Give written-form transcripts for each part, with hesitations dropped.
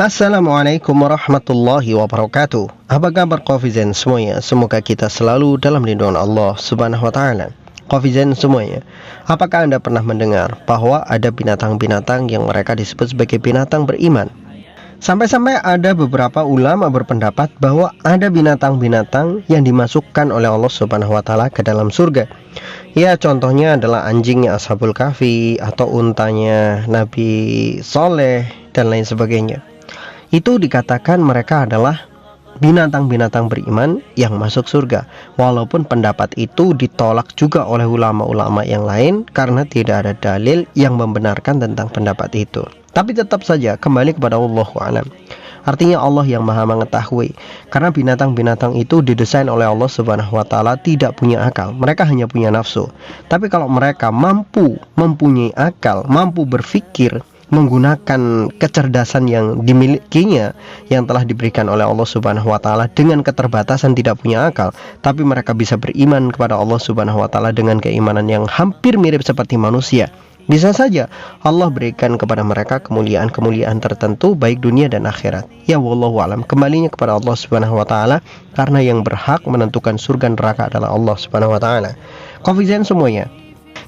Assalamualaikum warahmatullahi wabarakatuh. Apa kabar Kofizen semuanya? Semoga kita selalu dalam lindungan Allah subhanahu wa ta'ala. Kofizen semuanya, apakah Anda pernah mendengar bahwa ada binatang-binatang yang mereka disebut sebagai binatang beriman? Sampai-sampai ada beberapa ulama berpendapat bahwa ada binatang-binatang yang dimasukkan oleh Allah subhanahu wa ta'ala ke dalam surga. Ya, contohnya adalah anjingnya Ashabul Kahfi atau untanya Nabi Soleh dan lain sebagainya. Itu dikatakan mereka adalah binatang-binatang beriman yang masuk surga. Walaupun pendapat itu ditolak juga oleh ulama-ulama yang lain karena tidak ada dalil yang membenarkan tentang pendapat itu. Tapi tetap saja kembali kepada Allahu a'lam. Artinya Allah yang maha mengetahui. Karena binatang-binatang itu didesain oleh Allah subhanahu wa ta'ala tidak punya akal. Mereka hanya punya nafsu. Tapi kalau mereka mempunyai akal, mampu berpikir, menggunakan kecerdasan yang dimilikinya, yang telah diberikan oleh Allah subhanahu wa ta'ala dengan keterbatasan tidak punya akal, tapi mereka bisa beriman kepada Allah subhanahu wa ta'ala dengan keimanan yang hampir mirip seperti manusia. Bisa saja Allah berikan kepada mereka kemuliaan-kemuliaan tertentu baik dunia dan akhirat. Ya wallahu alam, kembalinya kepada Allah subhanahu wa ta'ala, karena yang berhak menentukan surga neraka adalah Allah subhanahu wa ta'ala. Kofizen semuanya,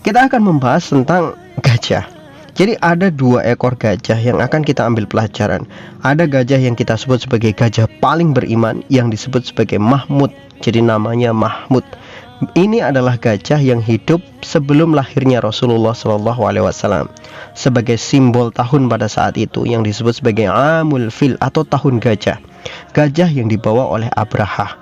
kita akan membahas tentang gajah. Jadi ada 2 ekor gajah yang akan kita ambil pelajaran. Ada gajah yang kita sebut sebagai gajah paling beriman yang disebut sebagai Mahmud. Jadi namanya Mahmud. Ini adalah gajah yang hidup sebelum lahirnya Rasulullah SAW, sebagai simbol tahun pada saat itu yang disebut sebagai Amul Fil atau tahun gajah. Gajah yang dibawa oleh Abraha,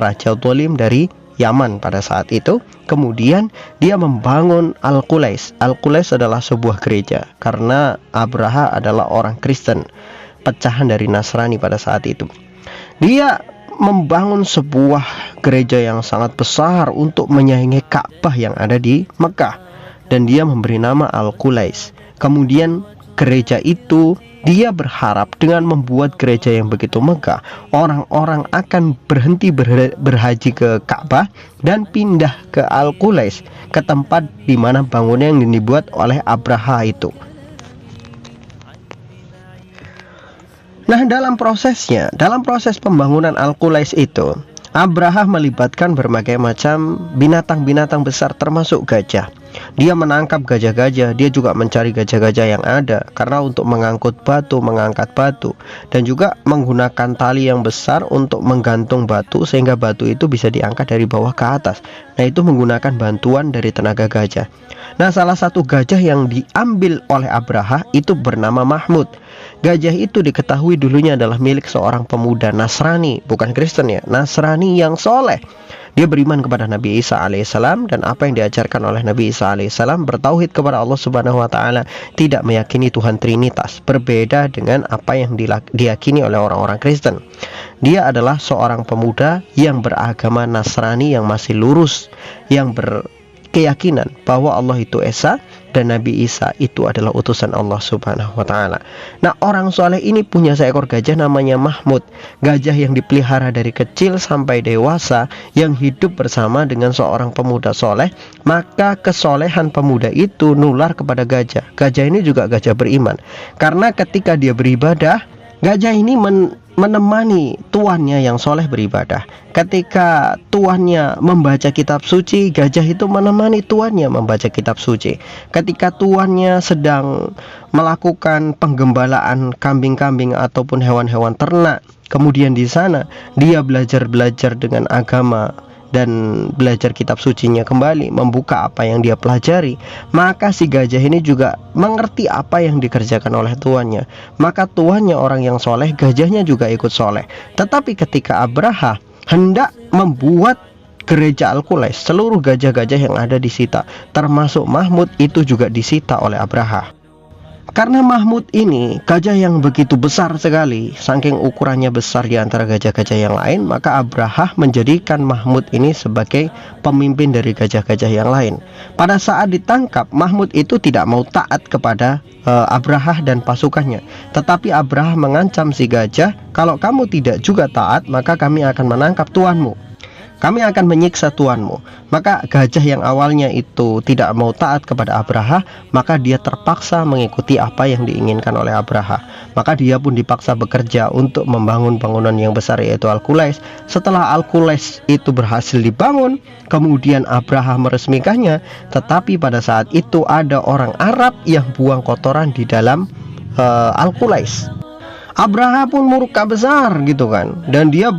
Raja Zalim dari Yaman pada saat itu. Kemudian dia membangun Al-Qulais. Al-Qulais adalah sebuah gereja karena Abraha adalah orang Kristen, pecahan dari Nasrani pada saat itu. Dia membangun sebuah gereja yang sangat besar untuk menyaingi Ka'bah yang ada di Mekah, dan dia memberi nama Al-Qulais. Kemudian gereja itu, dia berharap dengan membuat gereja yang begitu megah, orang-orang akan berhenti berhaji ke Ka'bah dan pindah ke Al-Qulais, ke tempat di mana bangunan yang dibuat oleh Abraha itu. Nah, dalam proses pembangunan Al-Qulais itu, Abraha melibatkan berbagai macam binatang-binatang besar termasuk gajah. Dia menangkap gajah-gajah, dia juga mencari gajah-gajah yang ada karena untuk mengangkut batu, mengangkat batu, dan juga menggunakan tali yang besar untuk menggantung batu sehingga batu itu bisa diangkat dari bawah ke atas. Nah, itu menggunakan bantuan dari tenaga gajah. Nah, salah satu gajah yang diambil oleh Abraha itu bernama Mahmud. Gajah itu diketahui dulunya adalah milik seorang pemuda Nasrani, bukan Kristen ya, Nasrani yang soleh. Dia beriman kepada Nabi Isa alaihissalam, dan apa yang diajarkan oleh Nabi Isa alaihissalam bertauhid kepada Allah subhanahu wa ta'ala, tidak meyakini Tuhan Trinitas, berbeda dengan apa yang diyakini oleh orang-orang Kristen. Dia adalah seorang pemuda yang beragama Nasrani yang masih lurus, yang berkeyakinan bahwa Allah itu Esa dan Nabi Isa itu adalah utusan Allah subhanahu wa ta'ala. Nah, orang soleh ini punya seekor gajah namanya Mahmud. Gajah yang dipelihara dari kecil sampai dewasa, yang hidup bersama dengan seorang pemuda soleh. Maka kesolehan pemuda itu nular kepada gajah. Gajah ini juga gajah beriman, karena ketika dia beribadah, gajah ini menemani tuannya yang soleh beribadah. Ketika tuannya membaca kitab suci, gajah itu menemani tuannya membaca kitab suci. Ketika tuannya sedang melakukan penggembalaan kambing-kambing ataupun hewan-hewan ternak, kemudian di sana dia belajar dengan agama dan belajar kitab sucinya kembali, membuka apa yang dia pelajari, maka si gajah ini juga mengerti apa yang dikerjakan oleh tuannya. Maka tuannya orang yang soleh, gajahnya juga ikut soleh. Tetapi ketika Abraha hendak membuat gereja Al-Qulais, seluruh gajah-gajah yang ada disita, termasuk Mahmud itu juga disita oleh Abraha. Karena Mahmud ini gajah yang begitu besar sekali, saking ukurannya besar di antara gajah-gajah yang lain, maka Abraha menjadikan Mahmud ini sebagai pemimpin dari gajah-gajah yang lain. Pada saat ditangkap, Mahmud itu tidak mau taat kepada Abraha dan pasukannya, tetapi Abraha mengancam si gajah, kalau kamu tidak juga taat, maka kami akan menangkap tuanmu. kami akan menyiksa tuanmu. Maka gajah yang awalnya itu tidak mau taat kepada Abraha, maka dia terpaksa mengikuti apa yang diinginkan oleh Abraha. Maka dia pun dipaksa bekerja untuk membangun bangunan yang besar, yaitu Al-Qulais. Setelah Al-Qulais itu berhasil dibangun, kemudian Abraha meresmikannya. Tetapi pada saat itu ada orang Arab yang buang kotoran di dalam Al-Qulais. Abraha pun murka besar gitu kan, dan dia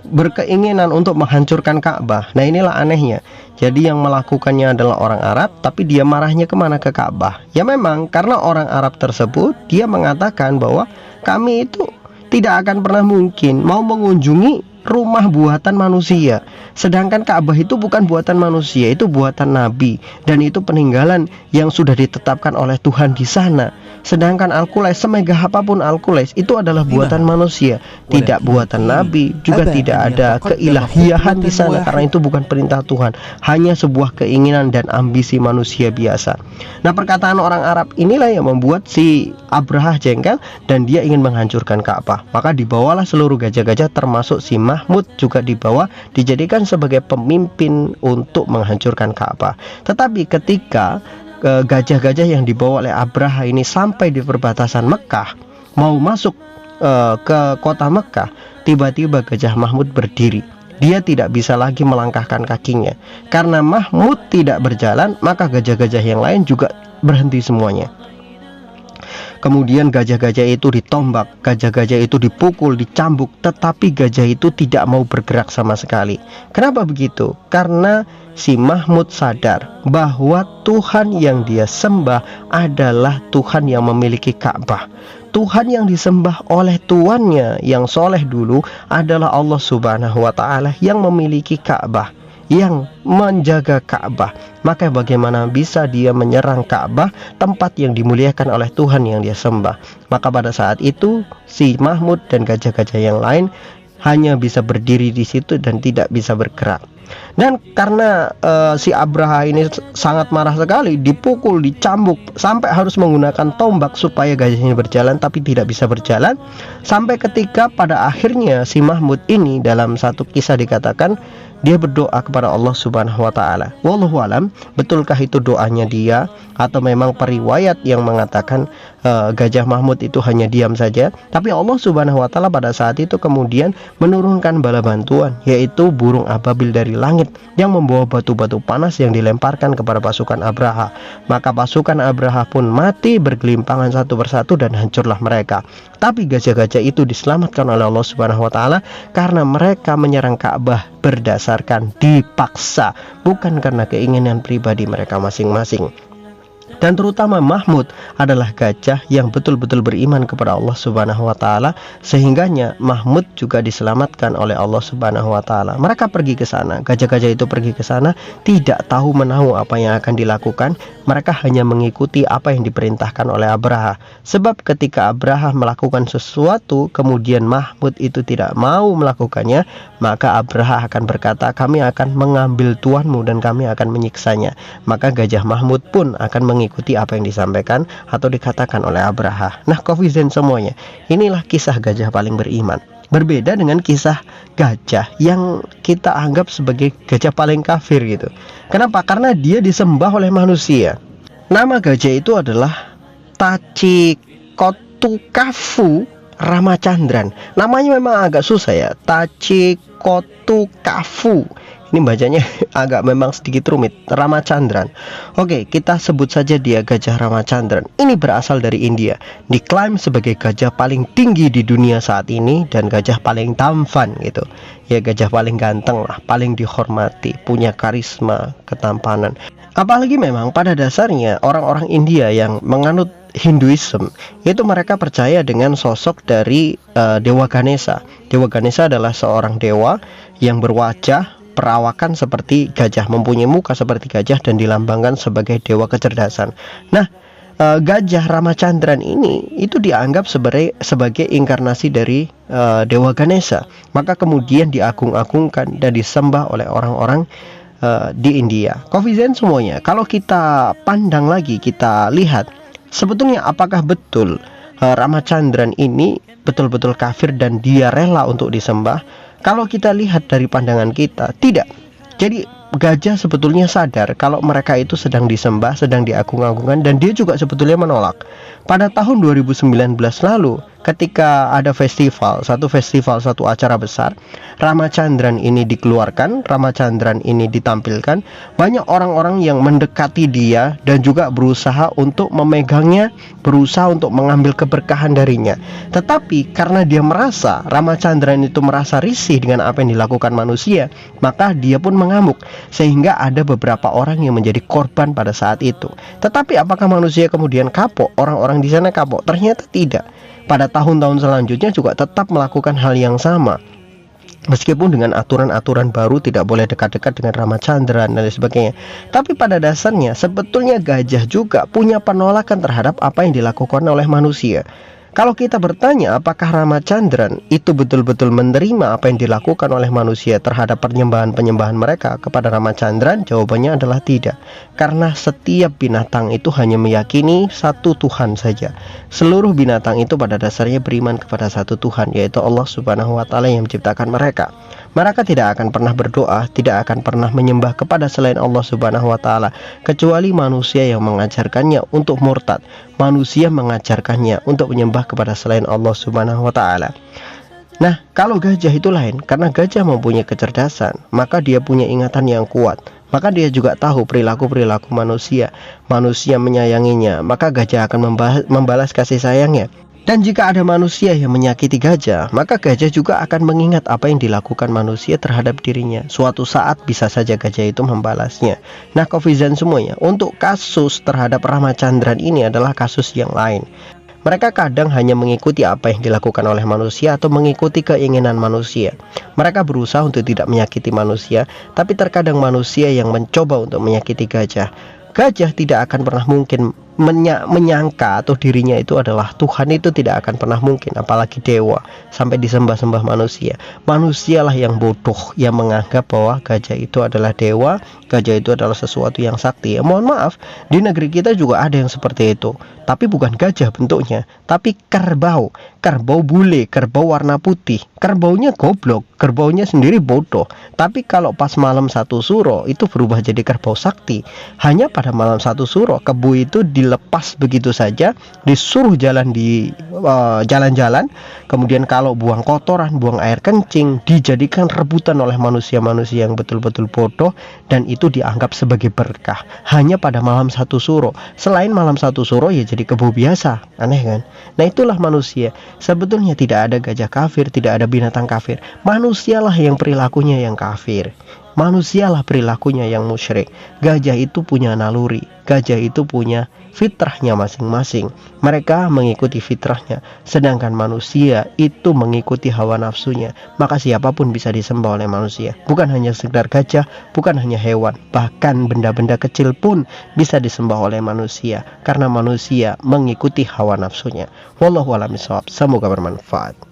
berkeinginan untuk menghancurkan Ka'bah. Nah inilah anehnya. Jadi yang melakukannya adalah orang Arab, tapi dia marahnya kemana? Ke Ka'bah. Ya memang karena orang Arab tersebut dia mengatakan bahwa kami itu tidak akan pernah mungkin mau mengunjungi rumah buatan manusia. Sedangkan Ka'bah itu bukan buatan manusia, itu buatan Nabi, dan itu peninggalan yang sudah ditetapkan oleh Tuhan di sana. Sedangkan Al-Qulais, semegah apapun Al-Qulais, itu adalah buatan manusia, tidak buatan Nabi, juga tidak ada keilahiyahan di sana, karena itu bukan perintah Tuhan, hanya sebuah keinginan dan ambisi manusia biasa. Nah, perkataan orang Arab inilah yang membuat si Abraha jengkel dan dia ingin menghancurkan Ka'bah. Maka dibawalah seluruh gajah-gajah termasuk si Mahmud juga dibawa, dijadikan sebagai pemimpin untuk menghancurkan Ka'bah. Tetapi ketika gajah-gajah yang dibawa oleh Abraha ini sampai di perbatasan Mekah, mau masuk ke kota Mekah, tiba-tiba Gajah Mahmud berdiri. Dia tidak bisa lagi melangkahkan kakinya. Karena Mahmud tidak berjalan, maka gajah-gajah yang lain juga berhenti semuanya. Kemudian gajah-gajah itu ditombak, gajah-gajah itu dipukul, dicambuk, tetapi gajah itu tidak mau bergerak sama sekali. Kenapa begitu? Karena si Mahmud sadar bahwa Tuhan yang dia sembah adalah Tuhan yang memiliki Ka'bah. Tuhan yang disembah oleh tuannya yang soleh dulu adalah Allah Subhanahu wa Ta'ala yang memiliki Ka'bah, yang menjaga Ka'bah. Maka bagaimana bisa dia menyerang Ka'bah, tempat yang dimuliakan oleh Tuhan yang dia sembah? Maka pada saat itu si Mahmud dan gajah-gajah yang lain hanya bisa berdiri di situ dan tidak bisa bergerak. Dan karena si Abraha ini sangat marah sekali, dipukul, dicambuk, sampai harus menggunakan tombak supaya gajahnya berjalan, tapi tidak bisa berjalan. Sampai ketika pada akhirnya si Mahmud ini, dalam satu kisah dikatakan dia berdoa kepada Allah Subhanahu wa Ta'ala. Wallahu alam, betulkah itu doanya dia, atau memang periwayat yang mengatakan Gajah Mahmud itu hanya diam saja. Tapi Allah Subhanahu wa Ta'ala pada saat itu kemudian menurunkan bala bantuan, yaitu burung ababil dari langit yang membawa batu-batu panas yang dilemparkan kepada pasukan Abraha. Maka pasukan Abraha pun mati bergelimpangan satu persatu dan hancurlah mereka. Tapi gajah-gajah itu diselamatkan oleh Allah Subhanahu wa Ta'ala karena mereka menyerang Ka'bah berdasarkan dipaksa, bukan karena keinginan pribadi mereka masing-masing. Dan terutama Mahmud adalah gajah yang betul-betul beriman kepada Allah Subhanahu wa Ta'ala, sehingganya Mahmud juga diselamatkan oleh Allah Subhanahu wa Ta'ala. Mereka pergi ke sana, gajah-gajah itu pergi ke sana, tidak tahu menahu apa yang akan dilakukan. Mereka hanya mengikuti apa yang diperintahkan oleh Abraha. Sebab ketika Abraha melakukan sesuatu, kemudian Mahmud itu tidak mau melakukannya, maka Abraha akan berkata, kami akan mengambil tuanmu dan kami akan menyiksanya. Maka Gajah Mahmud pun akan mengikuti apa yang disampaikan atau dikatakan oleh Abraha. Nah, Kofizen semuanya, inilah kisah gajah paling beriman. Berbeda dengan kisah gajah yang kita anggap sebagai gajah paling kafir gitu. Kenapa? Karena dia disembah oleh manusia. Nama gajah itu adalah Tachikotukafu Ramachandran. Namanya memang agak susah ya, Tachikotukafu. Ini bacanya agak memang sedikit rumit, Ramachandran. Oke, kita sebut saja dia Gajah Ramachandran. Ini berasal dari India, diklaim sebagai gajah paling tinggi di dunia saat ini dan gajah paling tampan gitu. Ya, gajah paling ganteng lah, paling dihormati, punya karisma, ketampanan. Apalagi memang pada dasarnya orang-orang India yang menganut Hinduism itu mereka percaya dengan sosok dari Dewa Ganesha. Dewa Ganesha adalah seorang dewa yang berwajah perawakan seperti gajah, mempunyai muka seperti gajah dan dilambangkan sebagai dewa kecerdasan. Nah, Gajah Ramachandran ini itu dianggap sebagai inkarnasi dari Dewa Ganesha. Maka kemudian diagung-agungkan dan disembah oleh orang-orang di India. Kofizen semuanya, kalau kita pandang lagi, kita lihat sebetulnya apakah betul Ramachandran ini betul-betul kafir dan dia rela untuk disembah? Kalau kita lihat dari pandangan kita, tidak. Jadi gajah sebetulnya sadar kalau mereka itu sedang disembah, sedang diagung-agungkan, dan dia juga sebetulnya menolak. Pada tahun 2019 lalu, ketika ada satu acara besar, Ramachandran ini dikeluarkan, Ramachandran ini ditampilkan, banyak orang-orang yang mendekati dia dan juga berusaha untuk memegangnya, berusaha untuk mengambil keberkahan darinya. Tetapi karena dia merasa, Ramachandran itu merasa risih dengan apa yang dilakukan manusia, maka dia pun mengamuk, sehingga ada beberapa orang yang menjadi korban pada saat itu. Tetapi apakah manusia kemudian kapok? Orang-orang di sana kapok? Ternyata tidak. Pada tahun-tahun selanjutnya juga tetap melakukan hal yang sama, meskipun dengan aturan-aturan baru, tidak boleh dekat-dekat dengan Ramachandran dan lain sebagainya. Tapi pada dasarnya sebetulnya gajah juga punya penolakan terhadap apa yang dilakukan oleh manusia. Kalau kita bertanya apakah Ramachandran itu betul-betul menerima apa yang dilakukan oleh manusia terhadap penyembahan-penyembahan mereka kepada Ramachandran, jawabannya adalah tidak. Karena setiap binatang itu hanya meyakini satu Tuhan saja. Seluruh binatang itu pada dasarnya beriman kepada satu Tuhan, yaitu Allah Subhanahu wa Ta'ala yang menciptakan mereka. Mereka tidak akan pernah berdoa, tidak akan pernah menyembah kepada selain Allah Subhanahu wa Ta'ala, kecuali manusia yang mengajarkannya untuk murtad. Manusia mengajarkannya untuk menyembah kepada selain Allah Subhanahu wa Ta'ala. Nah, kalau gajah itu lain, karena gajah mempunyai kecerdasan, maka dia punya ingatan yang kuat. Maka dia juga tahu perilaku-perilaku manusia. Manusia menyayanginya, maka gajah akan membalas kasih sayangnya. Dan jika ada manusia yang menyakiti gajah, maka gajah juga akan mengingat apa yang dilakukan manusia terhadap dirinya. Suatu saat bisa saja gajah itu membalasnya. Nah, Khofizan semuanya, untuk kasus terhadap Ramachandran ini adalah kasus yang lain. Mereka kadang hanya mengikuti apa yang dilakukan oleh manusia atau mengikuti keinginan manusia. Mereka berusaha untuk tidak menyakiti manusia, tapi terkadang manusia yang mencoba untuk menyakiti gajah. Gajah tidak akan pernah mungkin menyangka atau dirinya itu adalah Tuhan, itu tidak akan pernah mungkin, apalagi dewa sampai disembah-sembah manusia. Manusialah yang bodoh yang menganggap bahwa gajah itu adalah dewa, gajah itu adalah sesuatu yang sakti. Mohon maaf, di negeri kita juga ada yang seperti itu, tapi bukan gajah bentuknya, tapi kerbau bule, kerbau warna putih. Kerbaunya goblok, kerbaunya sendiri bodoh, tapi kalau pas malam satu suro itu berubah jadi kerbau sakti. Hanya pada malam satu suro kebo itu dilepas begitu saja, disuruh jalan di jalan-jalan, kemudian kalau buang kotoran, buang air kencing, dijadikan rebutan oleh manusia-manusia yang betul-betul bodoh, dan itu dianggap sebagai berkah hanya pada malam satu suro. Selain malam satu suro ya jadi kebo biasa. Aneh kan? Nah, itulah manusia. Sebetulnya tidak ada gajah kafir, tidak ada binatang kafir. Manusialah yang perilakunya yang kafir. Manusialah perilakunya yang musyrik. Gajah itu punya naluri, gajah itu punya fitrahnya masing-masing. Mereka mengikuti fitrahnya, sedangkan manusia itu mengikuti hawa nafsunya. Maka siapapun bisa disembah oleh manusia. Bukan hanya sekedar gajah, bukan hanya hewan, bahkan benda-benda kecil pun bisa disembah oleh manusia, karena manusia mengikuti hawa nafsunya. Wallahu a'lam bishawab. Semoga bermanfaat.